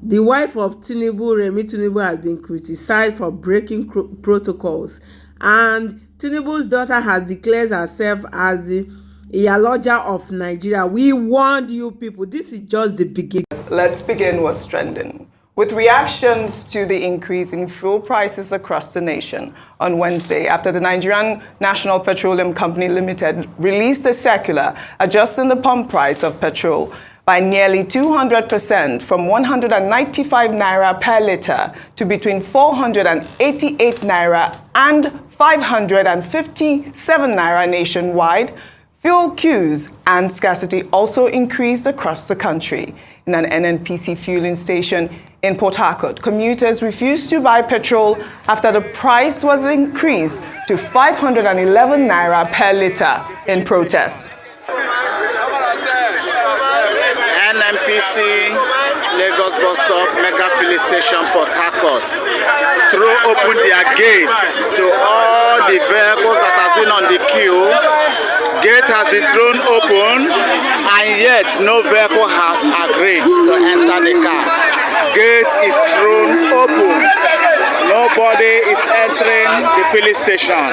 The wife of TINUBU, Remi has been criticized for breaking protocols, and TINUBU's daughter has declared herself as the lyaloja of Nigeria. We warned you people, this is just the beginning. Let's begin what's trending. With reactions to the increase in fuel prices across the nation on Wednesday, after the Nigerian National Petroleum Company Limited released a circular adjusting the pump price of petrol by nearly 200% from 195 naira per litre to between 488 naira and 557 naira nationwide, fuel queues and scarcity also increased across the country. In an NNPC fueling station in Port Harcourt, commuters refused to buy petrol after the price was increased to 511 naira per litre in protest. NNPC Lagos bus stop, Mega filling station, Port Harcourt, threw open their gates to all the vehicles that have been on the queue. Gate has been thrown open, and yet no vehicle has agreed to enter the car. Gate is thrown open. Nobody is entering the filling station.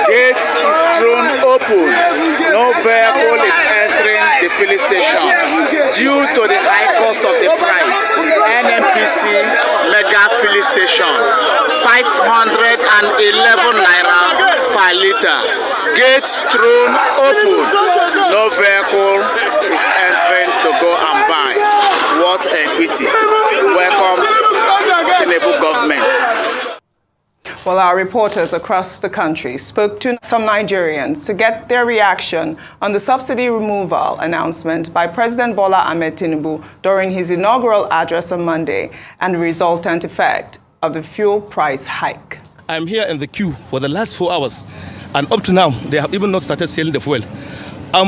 Gate is thrown open. No vehicle is entering the filling station due to the high cost of the price. NNPC Mega filling station, 511 naira per litre. Gates thrown open. No vehicle is entering to go and buy. What a pity. Welcome, TINUBU government. Well, our reporters across the country spoke to some Nigerians to get their reaction on the subsidy removal announcement by President Bola Ahmed Tinubu during his inaugural address on Monday and the resultant effect of the fuel price hike. I'm here in the queue for the last 4 hours, and up to now, they have even not started selling the fuel.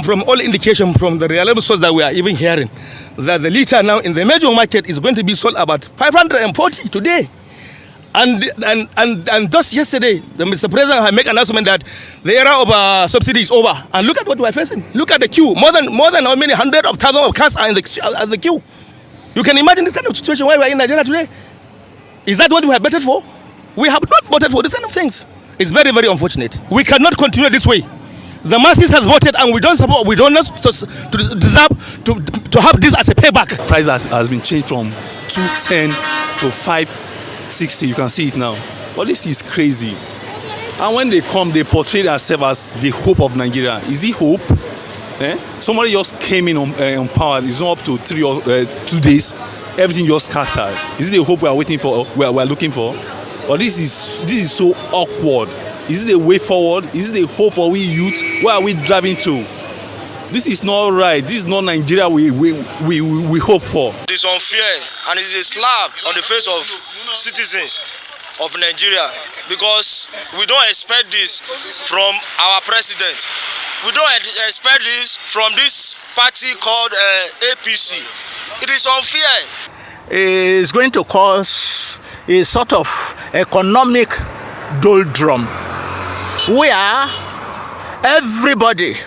From all indication from the reliable source that we are even hearing, that the litre now in the major market is going to be sold about 540 today. And just yesterday, the Mr. President had made an announcement that the era of subsidy is over. And look at what we are facing. Look at the queue. More than how many hundreds of thousands of cars are in the queue. You can imagine this kind of situation where we are in Nigeria today. Is that what we have voted for? We have not voted for this kind of things. It's very, very unfortunate. We cannot continue this way. The masses has voted, and we don't support. We don't deserve to have this as a payback. Price has been changed from 210 to 560. You can see it now. But this is crazy. And when they come, they portray themselves as the hope of Nigeria. Is it hope? Somebody just came in on power. It's not up to 3 or 2 days. Everything just scattered. Is it the hope we are waiting for? We are looking for? But this is so awkward. Is it a way forward? Is it a hope for we youth? Where are we driving to? This is not right. This is not Nigeria we hope for. It's unfair, and it's a slap on the face of citizens of Nigeria, because we don't expect this from our president. We don't expect this from this party called APC. It is unfair. It's going to cause a sort of economic doldrum where everybody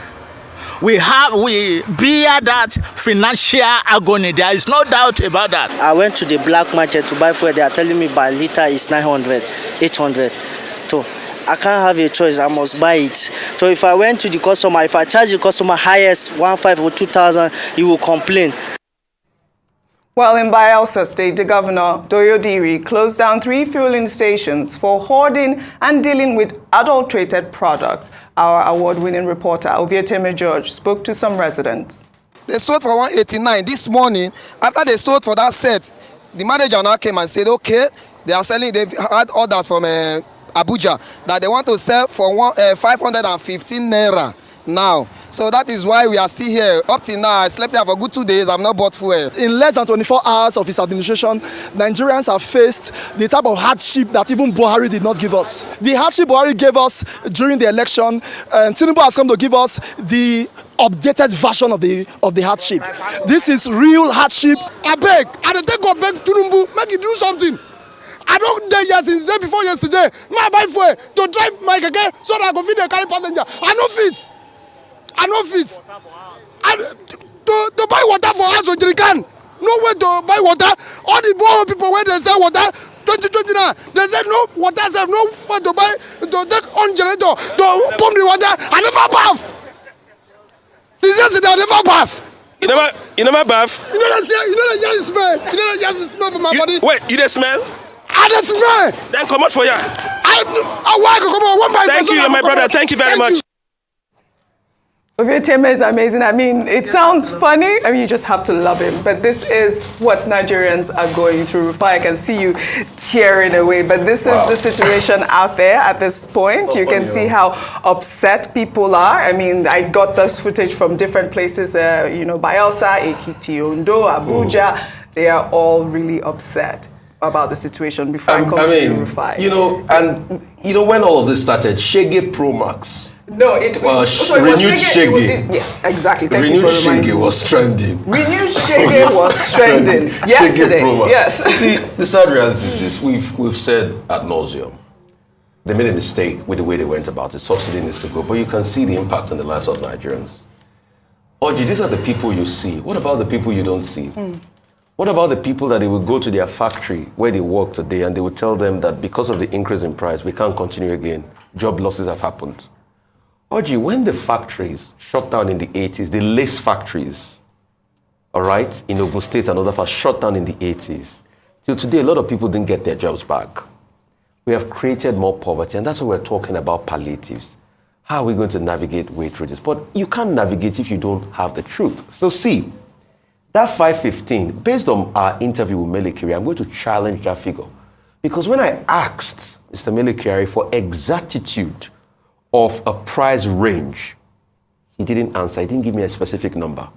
we bear that financial agony. There is no doubt about that. I went to the black market to buy fuel. They are telling me by liter is 900, 800. So I can't have a choice. I must buy it. So if I went to the customer, if I charge the customer highest 1,500 or 2,000, he will complain. Well, in Bayelsa State, the governor, Doyodiri, closed down 3 fueling stations for hoarding and dealing with adulterated products. Our award-winning reporter, Ovieteme George, spoke to some residents. They sold for 189 this morning. After they sold for that set, the manager now came and said, okay, they are selling, they've had orders from Abuja that they want to sell for 515 naira now. So that is why we are still here. Up till now, I slept there for a good 2 days. I've not bought fuel. In less than 24 hours of his administration, Nigerians have faced the type of hardship that even Buhari did not give us. The hardship Buhari gave us during the election, Tinubu has come to give us the updated version of the hardship. This is real hardship. I beg. I don't take God beg Tinubu. Make it do something. I don't dare here since the day before yesterday. I buy fuel to drive my keke so that I can feed the carry passenger. I no fit. I no fit. To buy water for us with Jerican. nowhere to buy water. All the poor people where they sell water 2029, they said no water, no to buy, to take on generator to pump the water. I never bath. Since yesterday I never bath. You never bath? You know the smell. You know the smell from my body. Wait, you the smell? I the smell. Then come out for ya. I want to come out one by one. Thank you, my brother. Thank you very much. Obioteme is amazing. I mean, it sounds funny. I mean, you just have to love him. But this is what Nigerians are going through. Rufai, I can see you tearing away. But this is the situation out there at this point. You can see how upset people are. I mean, I got this footage from different places, Bayelsa, Ekiti, Ondo, Abuja. They are all really upset about the situation. Before I come to you, Rufai. When all of this started, Shege Pro Max. No, it was Shege. Yeah, exactly. Thank Renewed you for reminding Shege was trending. Renewed Shege was trending yesterday. Yes. See, the sad reality is this. We've said ad nauseum. They made a mistake with the way they went about it. Subsidy needs to go, but you can see the impact on the lives of Nigerians. Oji, these are the people you see. What about the people you don't see? What about the people that they will go to their factory where they work today and they will tell them that because of the increase in price, we can't continue again. Job losses have happened. Oji, when the factories shut down in the 80s, the lace factories, all right, in Ogun State and other parts shut down in the 80s, till today, a lot of people didn't get their jobs back. We have created more poverty, and that's why we're talking about palliatives. How are we going to navigate way through this? But you can't navigate if you don't have the truth. So see, that 515, based on our interview with Mele Kyari, I'm going to challenge that figure. Because when I asked Mr. Mele Kyari for exactitude of a price range, he didn't answer. He didn't give me a specific number.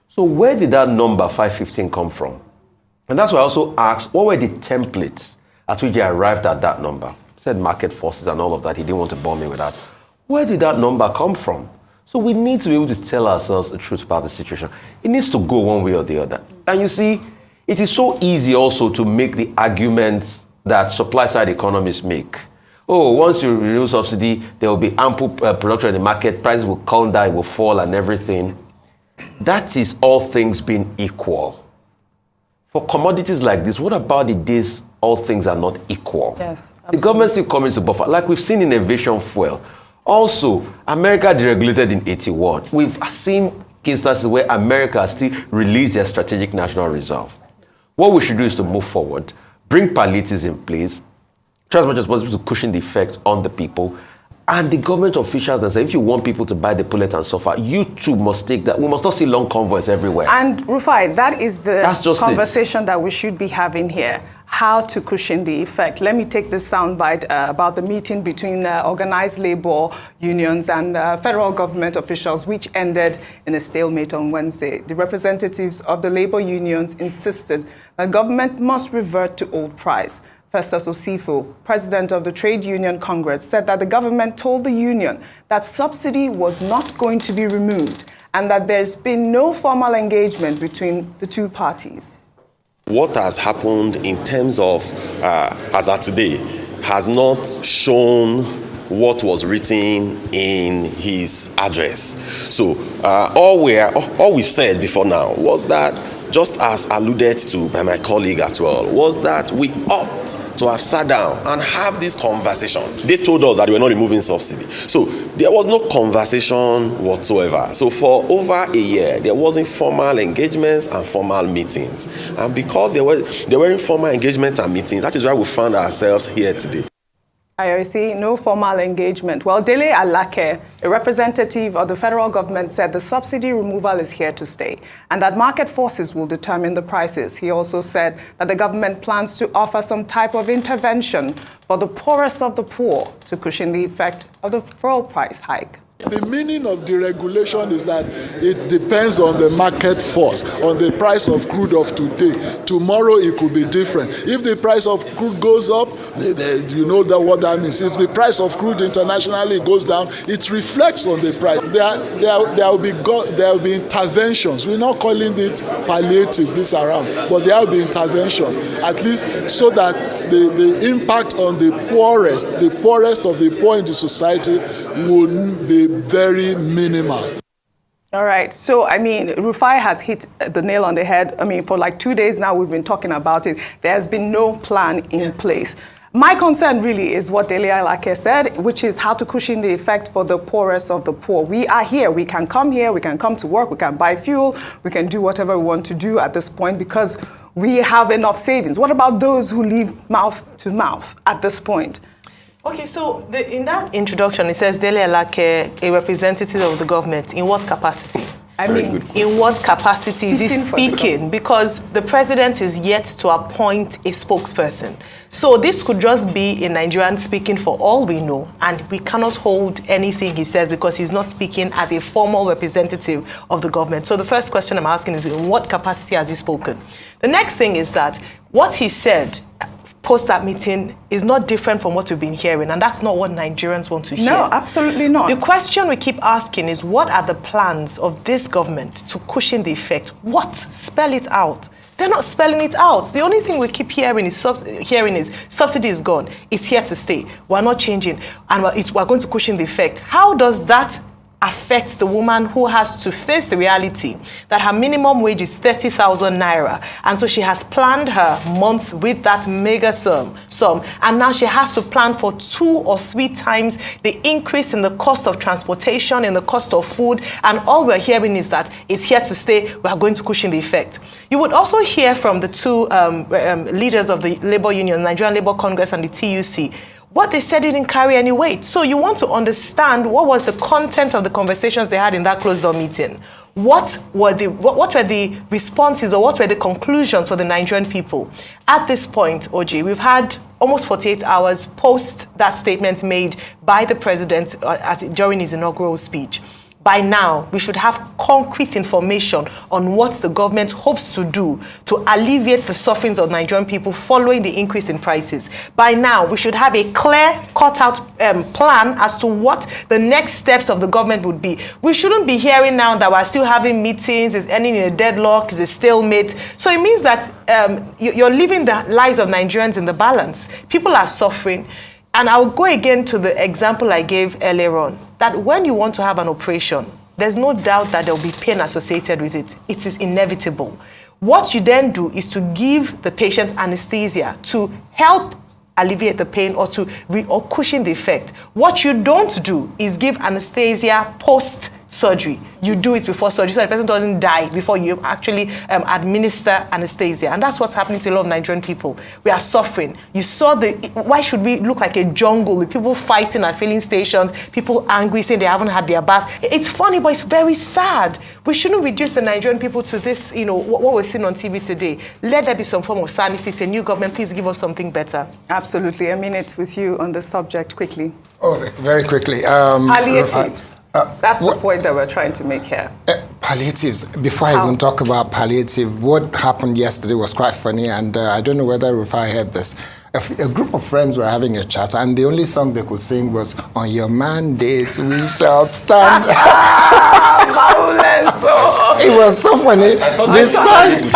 So where did that number 515 come from? And that's why I also asked, what were the templates at which they arrived at that number? He said market forces and all of that. He didn't want to bore me with that. Where did that number come from? So we need to be able to tell ourselves the truth about the situation. It needs to go one way or the other. And you see, it is so easy also to make the arguments that supply-side economists make. Oh, once you remove subsidy, there will be ample production in the market, prices will come down, it will fall and everything. That is all things being equal. For commodities like this, what about the days all things are not equal? Yes, absolutely. The government still coming to buffer, like we've seen in aviation fuel. Also, America deregulated in 81. We've seen instances where America still released their strategic national reserve. What we should do is to move forward, bring palliatives in place, try as much as possible to cushion the effect on the people, and the government officials that say, if you want people to buy the bullet and suffer, you too must take that. We must not see long convoys everywhere. And Rufai, that is the conversation it. That we should be having here. How to cushion the effect. Let me take this soundbite about the meeting between organized labor unions and federal government officials, which ended in a stalemate on Wednesday. The representatives of the labor unions insisted that government must revert to old price. Festus Osifo, president of the Trade Union Congress, said that the government told the union that subsidy was not going to be removed and that there's been no formal engagement between the two parties. What has happened in terms of, as at today, has not shown what was written in his address. So all we said before now was that, just as alluded to by my colleague as well, was that we ought to have sat down and have this conversation. They told us that they were not removing subsidy. So there was no conversation whatsoever. So for over a year, there wasn't formal engagements and formal meetings. And because there were informal engagements and meetings, that is why we found ourselves here today. I see no formal engagement. Well, Dele Alake, a representative of the federal government, said the subsidy removal is here to stay and that market forces will determine the prices. He also said that the government plans to offer some type of intervention for the poorest of the poor to cushion the effect of the fuel price hike. The meaning of deregulation is that it depends on the market force, on the price of crude of today. Tomorrow it could be different. If the price of crude goes up, you know what that means. If the price of crude internationally goes down, it reflects on the price. There will be interventions. We're not calling it palliative this around, but there will be interventions, at least so that the impact on the poorest of the poor in the society will be very minimal. All right. So, I mean, Rufai has hit the nail on the head. I mean, for like 2 days now, we've been talking about it. There has been no plan in place. My concern really is what Lyaloja said, which is how to cushion the effect for the poorest of the poor. We are here. We can come here. We can come to work. We can buy fuel. We can do whatever we want to do at this point because we have enough savings. What about those who live mouth to mouth at this point? Okay, so in that introduction, it says Lyaloja, a representative of the government. In what capacity? I mean, in what capacity is he speaking? Because the president is yet to appoint a spokesperson. So this could just be a Nigerian speaking for all we know, and we cannot hold anything he says because he's not speaking as a formal representative of the government. So the first question I'm asking is, in what capacity has he spoken? The next thing is that what he said post that meeting is not different from what we've been hearing, and that's not what Nigerians want to hear. No, absolutely not. The question we keep asking is, what are the plans of this government to cushion the effect? What? Spell it out. They're not spelling it out. The only thing we keep hearing is subsidy is gone. It's here to stay. We're not changing, and we're going to cushion the effect. How does that affects the woman who has to face the reality that her minimum wage is 30,000 naira, and so she has planned her month with that mega sum, and now she has to plan for 2 or 3 times the increase in the cost of transportation, in the cost of food, and all we're hearing is that it's here to stay. We are going to cushion the effect. You would also hear from the two leaders of the labor union, Nigerian Labour Congress and the TUC. What they said didn't carry any weight. So you want to understand what was the content of the conversations they had in that closed-door meeting. What were the responses, or what were the conclusions for the Nigerian people? At this point, OJ, we've had almost 48 hours post that statement made by the president during his inaugural speech. By now, we should have concrete information on what the government hopes to do to alleviate the sufferings of Nigerian people following the increase in prices. By now, we should have a clear, cut-out plan as to what the next steps of the government would be. We shouldn't be hearing now that we're still having meetings, it's ending in a deadlock, it's a stalemate. So it means that you're living the lives of Nigerians in the balance. People are suffering. And I'll go again to the example I gave earlier on, that when you want to have an operation, there's no doubt that there will be pain associated with it. It is inevitable. What you then do is to give the patient anesthesia to help alleviate the pain or cushion the effect. What you don't do is give anesthesia post-surgery. You do it before surgery so the person doesn't die before you actually administer anesthesia. And that's what's happening to a lot of Nigerian people. We are suffering. You saw why should we look like a jungle with people fighting at filling stations, people angry saying they haven't had their bath. It's funny, but it's very sad. We shouldn't reduce the Nigerian people to this, what we're seeing on TV today. Let there be some form of sanity. It's a new government. Please give us something better. Absolutely. A minute with you on the subject quickly. Oh, very quickly. Palliatives. That's the point that we're trying to make here. Palliatives. Before I even talk about palliative, what happened yesterday was quite funny, and I don't know whether Rufai heard this. A group of friends were having a chat, and the only song they could sing was "On Your Mandate We Shall Stand." It was so funny. They sang.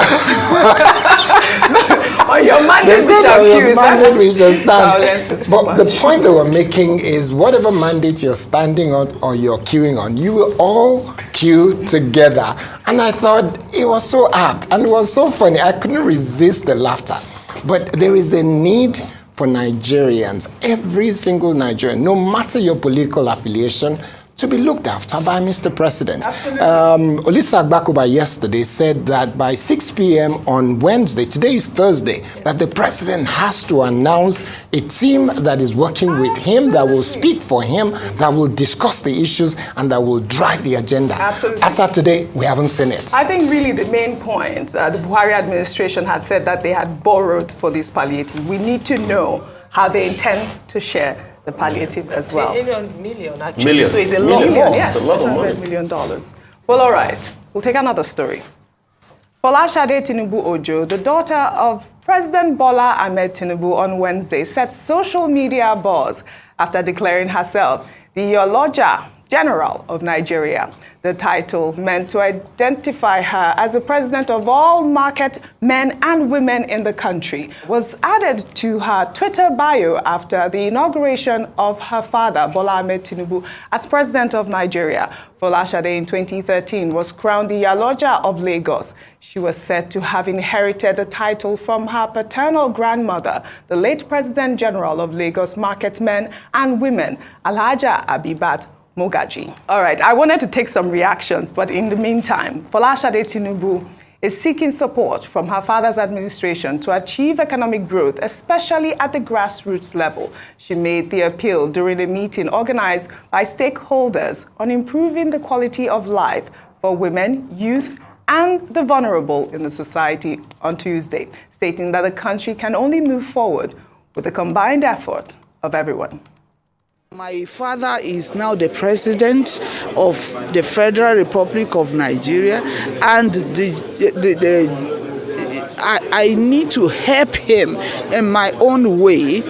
On your mandate we shall stand. But the point they were making is whatever mandate you're standing on or you're queuing on, you will all queue together. And I thought it was so apt and it was so funny. I couldn't resist the laughter. But there is a need for Nigerians, every single Nigerian, no matter your political affiliation, to be looked after by Mr. President. Olisa Agbakuba yesterday said that by 6 p.m. on Wednesday, today is Thursday, that the president has to announce a team that is working with him, that will speak for him, that will discuss the issues, and that will drive the agenda. Absolutely. As of today, we haven't seen it. I think really the main point, the Buhari administration had said that they had borrowed for these palliatives. We need to know how they intend to share the palliative as well. Million, actually. Million. So it's a lot more. Yes, it's a lot of money. $100 million. Well, all right. We'll take another story. Folashade TINUBU Ojo, the daughter of President Bola Ahmed Tinubu, on Wednesday set social media buzz after declaring herself the lyaloja general of Nigeria. The title, meant to identify her as the president of all market men and women in the country, was added to her Twitter bio after the inauguration of her father, Bola Ahmed Tinubu, as president of Nigeria. Folashade in 2013 was crowned the lyaloja of Lagos. She was said to have inherited the title from her paternal grandmother, the late President General of Lagos Market Men and Women, Alhaja Abibat Mogaji. All right, I wanted to take some reactions, but in the meantime, Folashade Tinubu is seeking support from her father's administration to achieve economic growth, especially at the grassroots level. She made the appeal during a meeting organized by stakeholders on improving the quality of life for women, youth, and the vulnerable in the society on Tuesday, stating that the country can only move forward with the combined effort of everyone. My father is now the president of the Federal Republic of Nigeria, and I need to help him in my own way,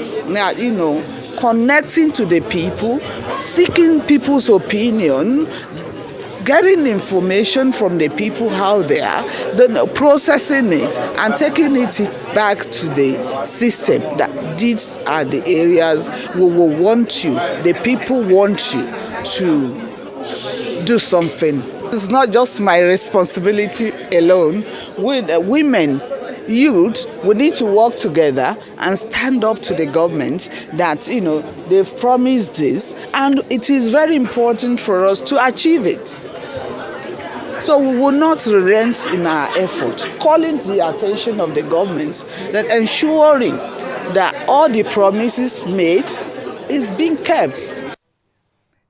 connecting to the people, seeking people's opinion, getting information from the people how they are, then processing it and taking it back to the system. That these are the areas we will want you, the people want you to do something. It's not just my responsibility alone. Women, youth, we need to work together and stand up to the government that, they've promised this, and it is very important for us to achieve it. So we will not relent in our effort, calling the attention of the government that ensuring that all the promises made is being kept.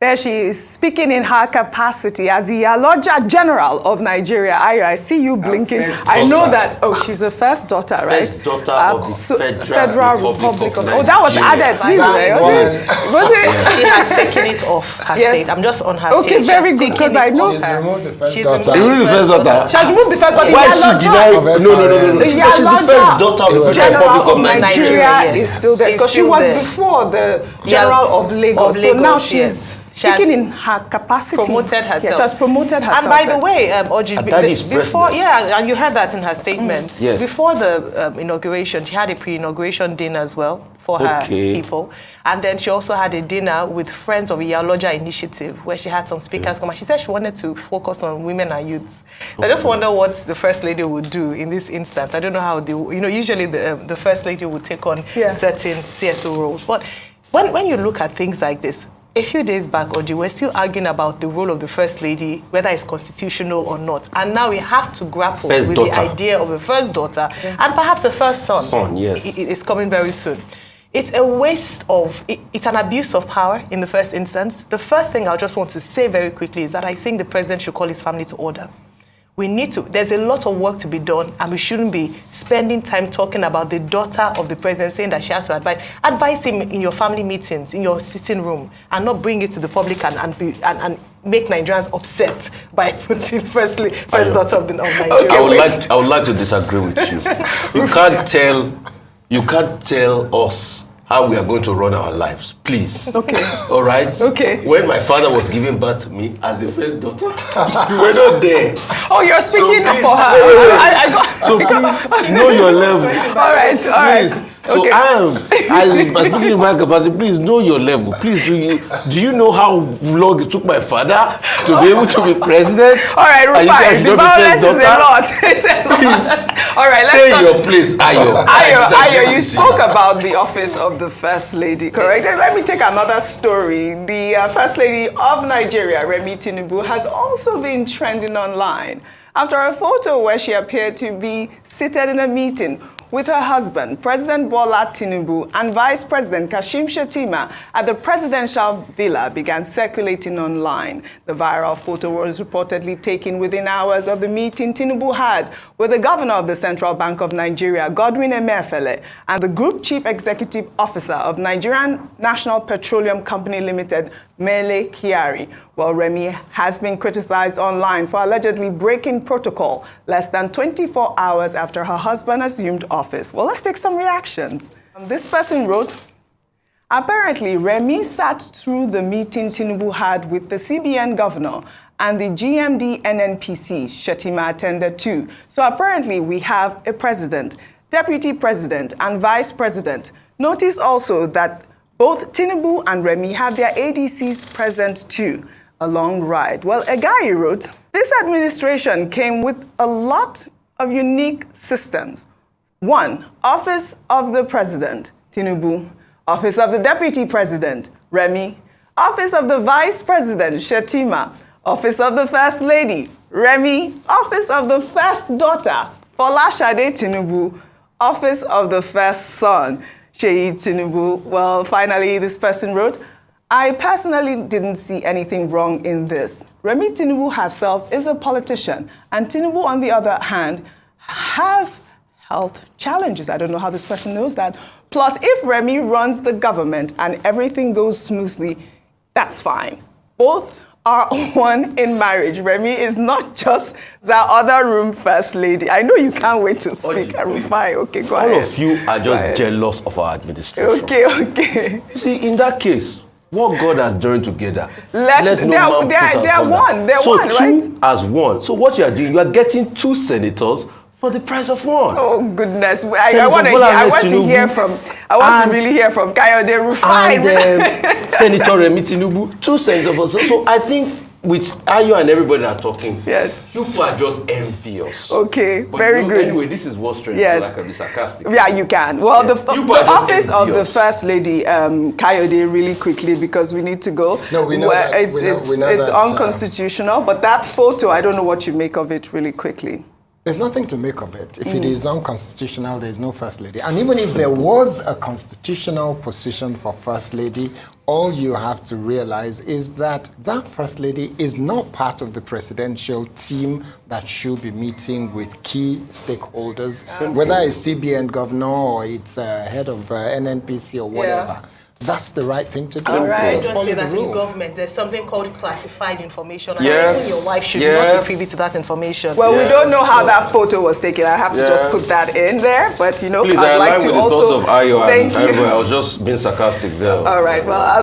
There she is, speaking in her capacity as the lyaloja General of Nigeria. Ayo, I see you blinking. I know that. Oh, she's the first daughter, right? First daughter of the Federal Republic of Nigeria. Oh, that was added too, was it? She has taken it off her state. I'm just on her Okay, page. very good, because I know. She's removed the first She's daughter. removed the first daughter. She has removed the first daughter. Why she deny? No. The She's the first daughter of the Federal Republic of Nigeria Nigeria. is still there, because she was before the General of Lagos. So now she's speaking in her capacity. Promoted herself. Yes, she has promoted herself. And by the way, Oji, before, president. and you heard that in her statement. Yes. Before the inauguration, she had a pre-inauguration dinner as well for her people. And then she also had a dinner with Friends of Lyaloja Initiative, where she had some speakers come. And she said she wanted to focus on women and youths. I just wonder what the First Lady would do in this instance. I don't know how they, usually the First Lady would take on certain CSO roles. But when you look at things like this, a few days back, Oji, we're still arguing about the role of the First Lady, whether it's constitutional or not. And now we have to grapple with the idea of a first daughter and perhaps a first son. It's coming very soon. It's a waste of, it's an abuse of power in the first instance. The first thing I just want to say very quickly is that I think the president should call his family to order. We need to, there's a lot of work to be done, and we shouldn't be spending time talking about the daughter of the president, saying that she has to advise. Advise him in your family meetings, in your sitting room, and not bring it to the public and make Nigerians upset by putting first daughter of Nigeria. Okay, I would like to disagree with you. You can't tell us how we are going to run our lives, please. Okay. All right? Okay. When my father was giving birth to me as the first daughter, you were not there. Oh, you're speaking for her. So please know your level. All right. So okay. I'm speaking in my capacity. Please know your level. Please do you know how long it took my father to be able to be president? All right, Rufai, the violence is a lot. Please. All right, let's stay in your place, Ayo. Ayo, you spoke about the office of the First Lady, correct? Let me take another story. The First Lady of Nigeria, Remi TINUBU, has also been trending online after a photo where she appeared to be seated in a meeting with her husband, President Bola Tinubu, and Vice President Kashim Shettima at the presidential villa began circulating online. The viral photo was reportedly taken within hours of the meeting Tinubu had with the governor of the Central Bank of Nigeria, Godwin Emefiele, and the Group Chief Executive Officer of Nigerian National Petroleum Company Limited, Mele Kyari. Well, Remi has been criticized online for allegedly breaking protocol less than 24 hours after her husband assumed office. Well, let's take some reactions. This person wrote, apparently, Remi sat through the meeting Tinubu had with the CBN governor and the GMD NNPC, Shetima, attended too. So apparently we have a president, deputy president, and vice president. Notice also that both TINUBU and Remi have their ADCs present too, a long ride. Well, a guy wrote, this administration came with a lot of unique systems. 1, Office of the President, TINUBU. Office of the Deputy President, Remi. Office of the Vice President, Shetima. Office of the First Lady, Remi. Office of the First Daughter, Folashade TINUBU. Office of the First Son, Sheyi TINUBU. Well, finally, this person wrote, I personally didn't see anything wrong in this. Remi TINUBU herself is a politician, and TINUBU, on the other hand, have health challenges. I don't know how this person knows that. Plus, if Remi runs the government and everything goes smoothly, that's fine. Both are one in marriage. Remi is not just the other room first lady. I know you can't wait to speak. Fine. Okay, go ahead. All of you are just jealous of our administration. Okay. See, in that case, what God has joined together, they let no man put are one. They're so one, right? two as one. So what you are doing, you are getting 2 senators for the price of 1. Oh goodness! I want to hear from. I want to really hear from Kayode Rufai and Senator Remi TINUBU, 2 senators. So I think with Ayo and everybody that are talking, yes, you are just envious. Okay, but very good. Anyway, this is what's trending, yes. So I can be sarcastic. Yeah, you can. Well, yes. the office of the First Lady, Kayode, really quickly, because we need to go. No, we know that. It's unconstitutional, but that photo, I don't know what you make of it really quickly. There's nothing to make of it. If it is unconstitutional, there is no First Lady. And even if there was a constitutional position for First Lady, all you have to realize is that that First Lady is not part of the presidential team that should be meeting with key stakeholders, whether it's CBN governor or it's head of NNPC or whatever. Yeah. That's the right thing to do. All right. Don't say that in government. There's something called classified information. And I think your wife should not be privy to that information. Well, we don't know how that photo was taken. I have to just put that in there. But, you know, please, I'd like to also... Thank you. Thank you. I was just being sarcastic there. All right. Well,